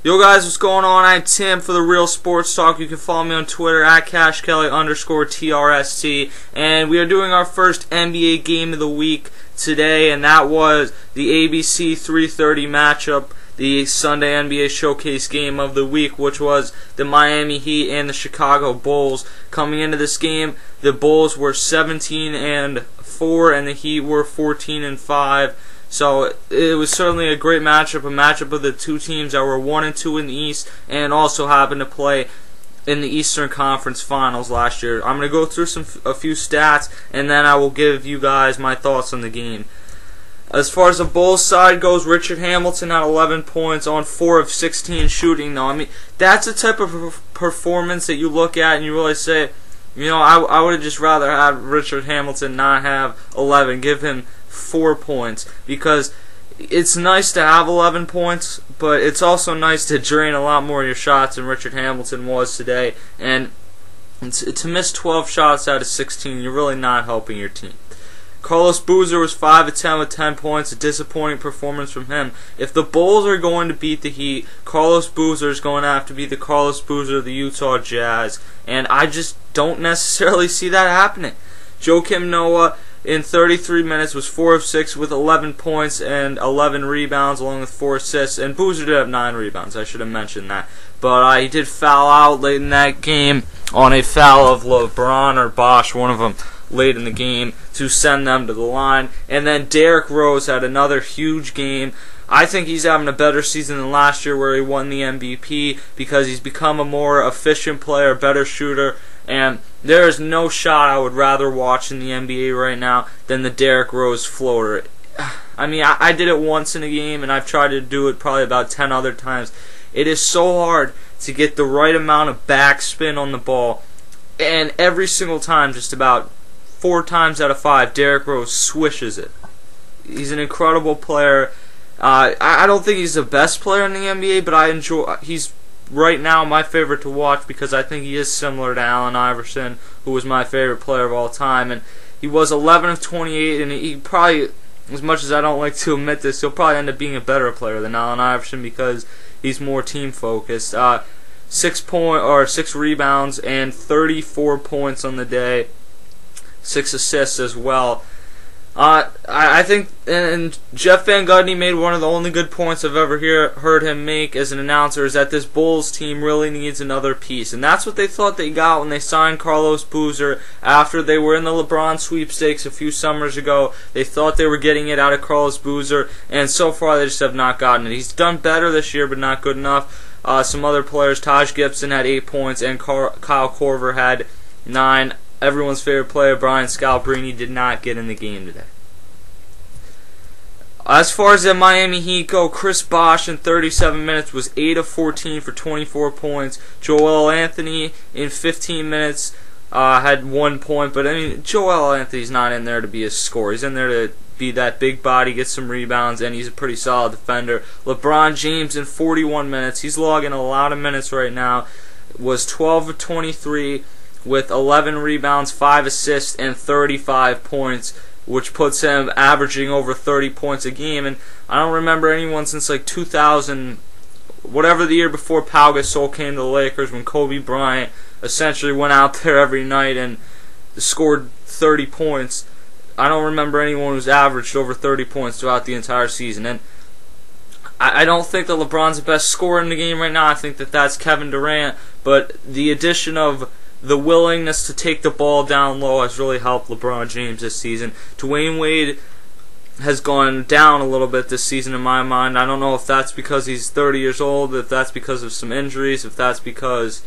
Yo guys, what's going on? I'm Tim for the Real Sports Talk. You can follow me on Twitter at CashKelly_TRST. And we are doing our first NBA game of the week today, and that was the ABC 3:30 matchup, the Sunday NBA Showcase game of the week, which was the Miami Heat and the Chicago Bulls. Coming into this game, the Bulls were 17-4 and the Heat were 14-5. So it was certainly a great matchup, a matchup of the two teams that were 1-2 in the East and also happened to play in the Eastern Conference Finals last year. I'm going to go through a few stats, and then I will give you guys my thoughts on the game. As far as the Bulls side goes, Richard Hamilton had 11 points on 4 of 16 shooting. Though, I mean, that's the type of performance that you look at and you really say, you know, I would have just rather had Richard Hamilton not have 11, give him 4 points, because it's nice to have 11 points, but it's also nice to drain a lot more of your shots than Richard Hamilton was today. And to miss 12 shots out of 16, you're really not helping your team. Carlos Boozer was 5 of 10 with 10 points, a disappointing performance from him. If the Bulls are going to beat the Heat, Carlos Boozer is going to have to be the Carlos Boozer of the Utah Jazz, and I just don't necessarily see that happening. Joakim Noah in 33 minutes was 4 of 6 with 11 points and 11 rebounds along with 4 assists, and Boozer did have 9 rebounds, I should have mentioned that. But he did foul out late in that game on a foul of LeBron or Bosch, one of them, late in the game to send them to the line. And then Derrick Rose had another huge game. I think he's having a better season than last year where he won the MVP because he's become a more efficient player, better shooter, and there is no shot I would rather watch in the NBA right now than the Derrick Rose floater. I mean, I did it once in a game, and I've tried to do it probably about 10 other times. It is so hard to get the right amount of backspin on the ball, and every single time, just about 4 times out of 5, Derrick Rose swishes it. He's an incredible player. I don't think he's the best player in the NBA, but he's right now my favorite to watch because I think he is similar to Allen Iverson, who was my favorite player of all time. And he was 11 of 28, and he probably, as much as I don't like to admit this, he'll probably end up being a better player than Allen Iverson because he's more team focused. 6 rebounds and 34 points on the day. 6 assists as well. I think, and Jeff Van Gundy made one of the only good points I've ever heard him make as an announcer, is that this Bulls team really needs another piece. And that's what they thought they got when they signed Carlos Boozer after they were in the LeBron sweepstakes a few summers ago. They thought they were getting it out of Carlos Boozer, and so far they just have not gotten it. He's done better this year, but not good enough. Some other players, Taj Gibson had 8 points, and Kyle Korver had 9. Everyone's favorite player, Brian Scalabrine, did not get in the game today. As far as the Miami Heat go, Chris Bosh in 37 minutes was 8 of 14 for 24 points. Joel Anthony in 15 minutes had 1 point, but I mean, Joel Anthony's not in there to be a scorer. He's in there to be that big body, get some rebounds, and he's a pretty solid defender. LeBron James in 41 minutes, he's logging a lot of minutes right now, was 12 of 23 with 11 rebounds, 5 assists, and 35 points, which puts him averaging over 30 points a game. And I don't remember anyone since like 2000, whatever the year before Pau Gasol came to the Lakers, when Kobe Bryant essentially went out there every night and scored 30 points. I don't remember anyone who's averaged over 30 points throughout the entire season. And I don't think that LeBron's the best scorer in the game right now. I think that that's Kevin Durant, but the addition of the willingness to take the ball down low has really helped LeBron James this season. Dwayne Wade has gone down a little bit this season in my mind. I don't know if that's because he's 30 years old, if that's because of some injuries, if that's because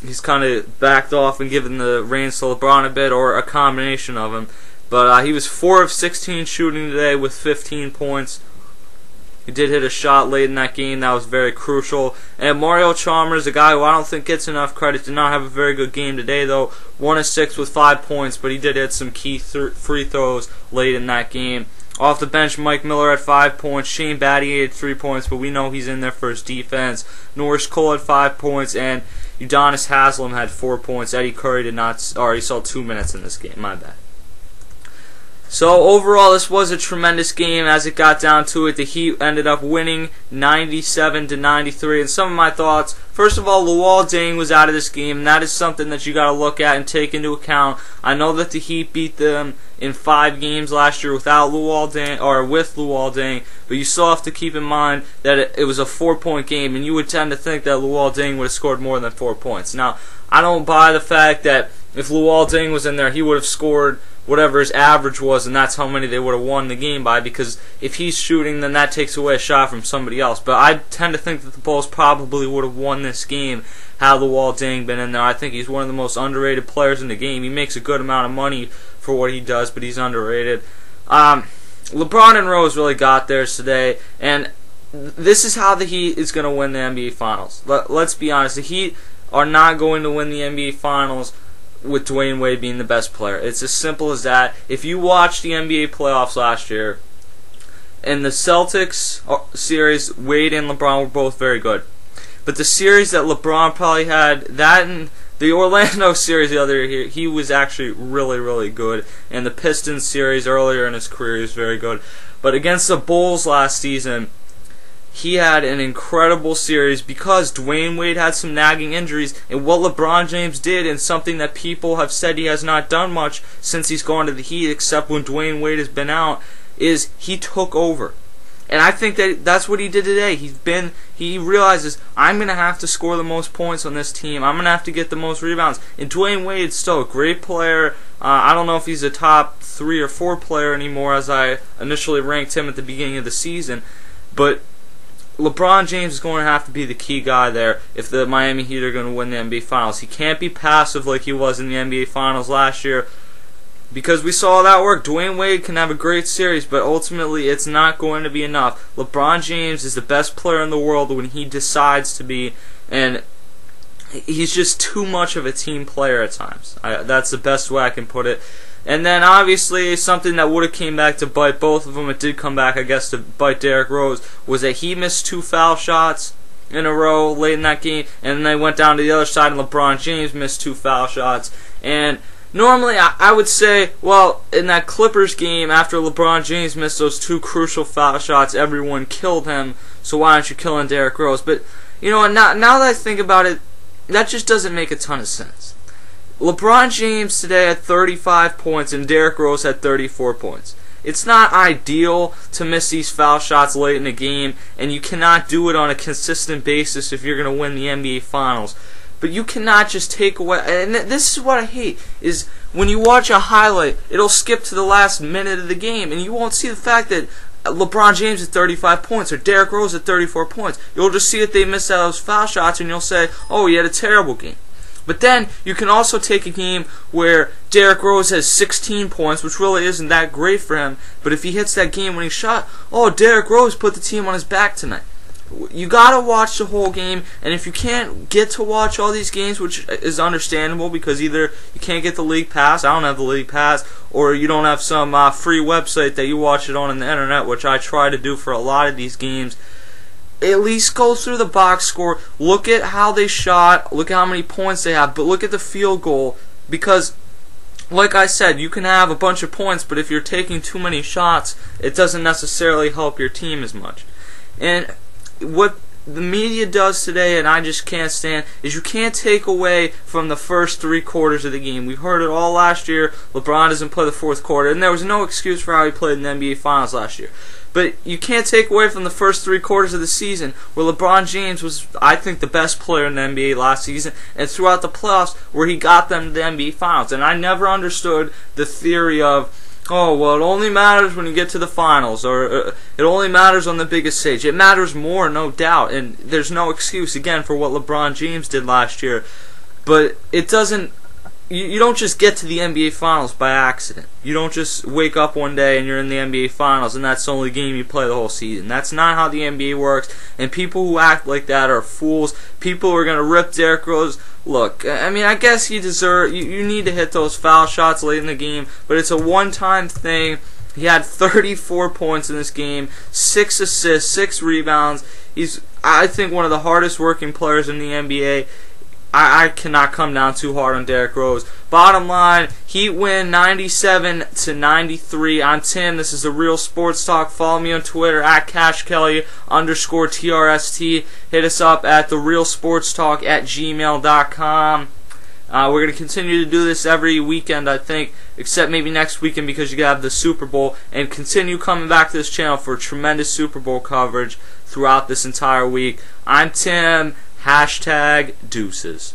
he's kind of backed off and given the reins to LeBron a bit, or a combination of them. But he was 4 of 16 shooting today with 15 points. He did hit a shot late in that game that was very crucial. And Mario Chalmers, a guy who I don't think gets enough credit, did not have a very good game today, though. 1 of 6 with 5 points, but he did hit some key free throws late in that game. Off the bench, Mike Miller had 5 points. Shane Battier had 3 points, but we know he's in there for his defense. Norris Cole had 5 points, and Udonis Haslem had 4 points. Eddie Curry did not, or he saw 2 minutes in this game. My bad. So overall, this was a tremendous game. As it got down to it, the Heat ended up winning 97-93. And some of my thoughts: first of all, Luol Deng was out of this game, and that is something that you got to look at and take into account. I know that the Heat beat them in 5 games last year without Luol Deng, or with Luol Deng, but you still have to keep in mind that it was a 4-point game, and you would tend to think that Luol Deng would have scored more than 4 points. Now, I don't buy the fact that if Luol Deng was in there, he would have scored whatever his average was, and that's how many they would have won the game by, because if he's shooting, then that takes away a shot from somebody else. But I tend to think that the Bulls probably would have won this game had Luol Deng been in there. I think he's one of the most underrated players in the game. He makes a good amount of money for what he does, but he's underrated. LeBron and Rose really got theirs today, and this is how the Heat is going to win the NBA Finals. Let's be honest, the Heat are not going to win the NBA Finals with Dwayne Wade being the best player. It's as simple as that. If you watched the NBA playoffs last year, in the Celtics series, Wade and LeBron were both very good. But the series that LeBron probably had, that and the Orlando series the other year, he was actually really, really good. And the Pistons series earlier in his career, he was very good. But against the Bulls last season, he had an incredible series because Dwayne Wade had some nagging injuries, and what LeBron James did, and something that people have said he has not done much since he's gone to the Heat, except when Dwayne Wade has been out, is he took over. And I think that that's what he did today. He realizes, I'm going to have to score the most points on this team. I'm going to have to get the most rebounds. And Dwayne Wade's still a great player. I don't know if he's a top 3 or 4 player anymore, as I initially ranked him at the beginning of the season. But LeBron James is going to have to be the key guy there if the Miami Heat are going to win the NBA Finals. He can't be passive like he was in the NBA Finals last year, because we saw that work. Dwayne Wade can have a great series, but ultimately it's not going to be enough. LeBron James is the best player in the world when he decides to be, and he's just too much of a team player at times. That's the best way I can put it. And then obviously something that would have came back to bite both of them, it did come back I guess to bite Derrick Rose, was that he missed 2 foul shots in a row late in that game, and then they went down to the other side and LeBron James missed 2 foul shots. And normally I would say, well, in that Clippers game, after LeBron James missed those 2 crucial foul shots, everyone killed him, so why aren't you killing Derrick Rose? But you know what, now that I think about it, that just doesn't make a ton of sense. LeBron James today had 35 points and Derrick Rose had 34 points. It's not ideal to miss these foul shots late in the game, and you cannot do it on a consistent basis if you're going to win the NBA Finals. But you cannot just take away, and this is what I hate, is when you watch a highlight, it'll skip to the last minute of the game, and you won't see the fact that LeBron James at 35 points or Derrick Rose at 34 points. You'll just see that they missed out those foul shots, and you'll say, oh, he had a terrible game. But then you can also take a game where Derrick Rose has 16 points, which really isn't that great for him, but if he hits that game-winning shot, oh, Derrick Rose put the team on his back tonight. You gotta watch the whole game, and if you can't get to watch all these games, which is understandable because either you can't get the league pass, I don't have the league pass, or you don't have some free website that you watch it on the internet, which I try to do for a lot of these games, at least go through the box score, look at how they shot, look at how many points they have, but look at the field goal, because like I said, you can have a bunch of points, but if you're taking too many shots, it doesn't necessarily help your team as much. And what the media does today, and I just can't stand, is you can't take away from the first 3 quarters of the game. We've heard it all last year. LeBron doesn't play the 4th quarter, and there was no excuse for how he played in the NBA Finals last year. But you can't take away from the first 3 quarters of the season, where LeBron James was, I think, the best player in the NBA last season, and throughout the playoffs, where he got them to the NBA Finals. And I never understood the theory of, oh, well, it only matters when you get to the finals, or it only matters on the biggest stage. It matters more, no doubt, and there's no excuse, again, for what LeBron James did last year. But it doesn't, you don't just get to the NBA Finals by accident. You don't just wake up one day and you're in the NBA Finals and that's the only game you play the whole season. That's not how the NBA works, and people who act like that are fools. People who are going to rip Derrick Rose. Look, I mean, I guess you need to hit those foul shots late in the game, but it's a one-time thing. He had 34 points in this game, 6 assists, 6 rebounds. He's, I think, one of the hardest working players in the NBA. I cannot come down too hard on Derrick Rose. Bottom line, Heat win 97-93. I'm Tim. This is The Real Sports Talk. Follow me on Twitter at CashKelly_TRST. Hit us up at therealsportstalk@gmail.com. We're going to continue to do this every weekend, I think, except maybe next weekend because you have the Super Bowl, and continue coming back to this channel for tremendous Super Bowl coverage throughout this entire week. I'm Tim. #deuces.